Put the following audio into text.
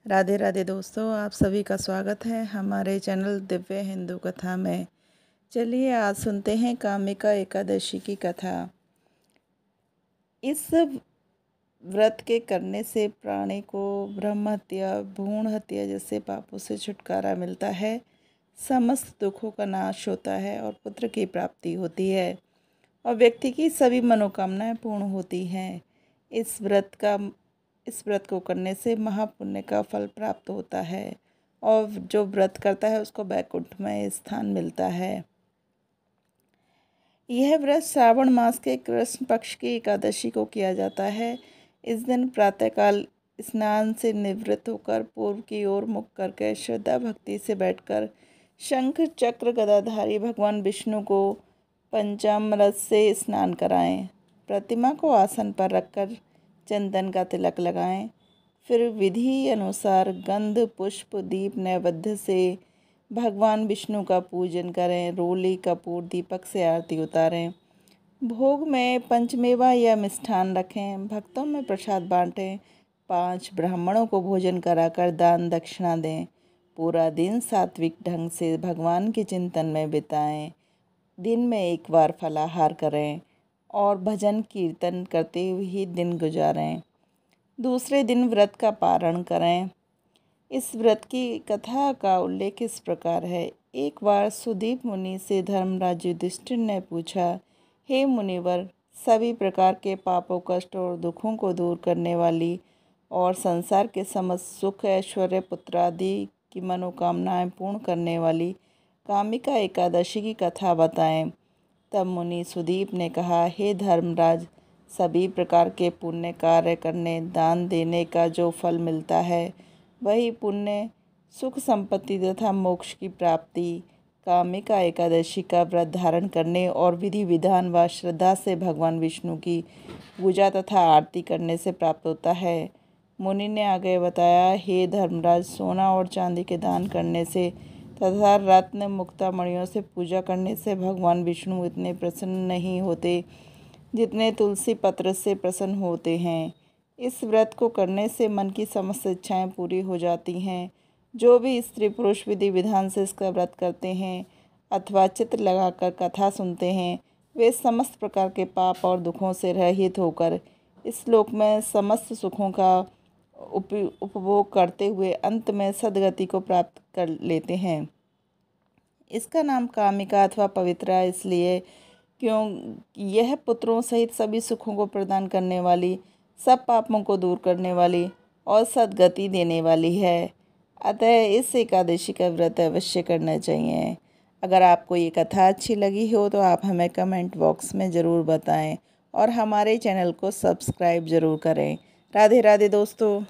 राधे राधे दोस्तों, आप सभी का स्वागत है हमारे चैनल दिव्य हिंदू कथा में। चलिए आज सुनते हैं कामिका एकादशी की कथा। इस व्रत के करने से प्राणी को ब्रह्म हत्या, भ्रूण हत्या जैसे पापों से छुटकारा मिलता है, समस्त दुखों का नाश होता है और पुत्र की प्राप्ति होती है और व्यक्ति की सभी मनोकामनाएं पूर्ण होती हैं। इस व्रत को करने से महापुण्य का फल प्राप्त होता है और जो व्रत करता है उसको वैकुंठ में स्थान मिलता है। यह व्रत श्रावण मास के कृष्ण पक्ष की एकादशी को किया जाता है। इस दिन प्रातःकाल स्नान से निवृत्त होकर पूर्व की ओर मुख करके श्रद्धा भक्ति से बैठकर शंख चक्र गदाधारी भगवान विष्णु को पंचामृत से स्नान कराएं। प्रतिमा को आसन पर रखकर चंदन का तिलक लगाएं। फिर विधि अनुसार गंध पुष्प दीप नैवेद्य से भगवान विष्णु का पूजन करें। रोली कपूर दीपक से आरती उतारें। भोग में पंचमेवा या मिष्ठान रखें। भक्तों में प्रसाद बांटें। 5 ब्राह्मणों को भोजन कराकर दान दक्षिणा दें। पूरा दिन सात्विक ढंग से भगवान के चिंतन में बिताएं। दिन में एक बार फलाहार करें और भजन कीर्तन करते हुए ही दिन गुजारें। दूसरे दिन व्रत का पारण करें। इस व्रत की कथा का उल्लेख इस प्रकार है। एक बार सुदीप मुनि से धर्मराज युधिष्ठिर ने पूछा, हे मुनिवर, सभी प्रकार के पापों कष्ट और दुखों को दूर करने वाली और संसार के समस्त सुख ऐश्वर्य पुत्र आदि की मनोकामनाएं पूर्ण करने वाली कामिका एकादशी की कथा बताएं। तब मुनि सुदीप ने कहा, हे धर्मराज, सभी प्रकार के पुण्य कार्य करने, दान देने का जो फल मिलता है वही पुण्य, सुख संपत्ति तथा मोक्ष की प्राप्ति कामिका एकादशी का व्रत धारण करने और विधि विधान व श्रद्धा से भगवान विष्णु की पूजा तथा आरती करने से प्राप्त होता है। मुनि ने आगे बताया, हे धर्मराज, सोना और चांदी के दान करने से तथा रत्न मुक्ता मणियों से पूजा करने से भगवान विष्णु इतने प्रसन्न नहीं होते जितने तुलसी पत्र से प्रसन्न होते हैं। इस व्रत को करने से मन की समस्त इच्छाएं पूरी हो जाती हैं। जो भी स्त्री पुरुष विधि विधान से इसका व्रत करते हैं अथवा चित्र लगाकर कथा सुनते हैं, वे समस्त प्रकार के पाप और दुखों से रहित होकर इस लोक में समस्त सुखों का उपभोग करते हुए अंत में सद्गति को प्राप्त कर लेते हैं। इसका नाम कामिका अथवा पवित्रा इसलिए क्यों यह पुत्रों सहित सभी सुखों को प्रदान करने वाली, सब पापों को दूर करने वाली और सद्गति देने वाली है। अतः इस एकादशी का व्रत अवश्य करना चाहिए। अगर आपको ये कथा अच्छी लगी हो तो आप हमें कमेंट बॉक्स में ज़रूर बताएं और हमारे चैनल को सब्सक्राइब ज़रूर करें। राधे राधे दोस्तों।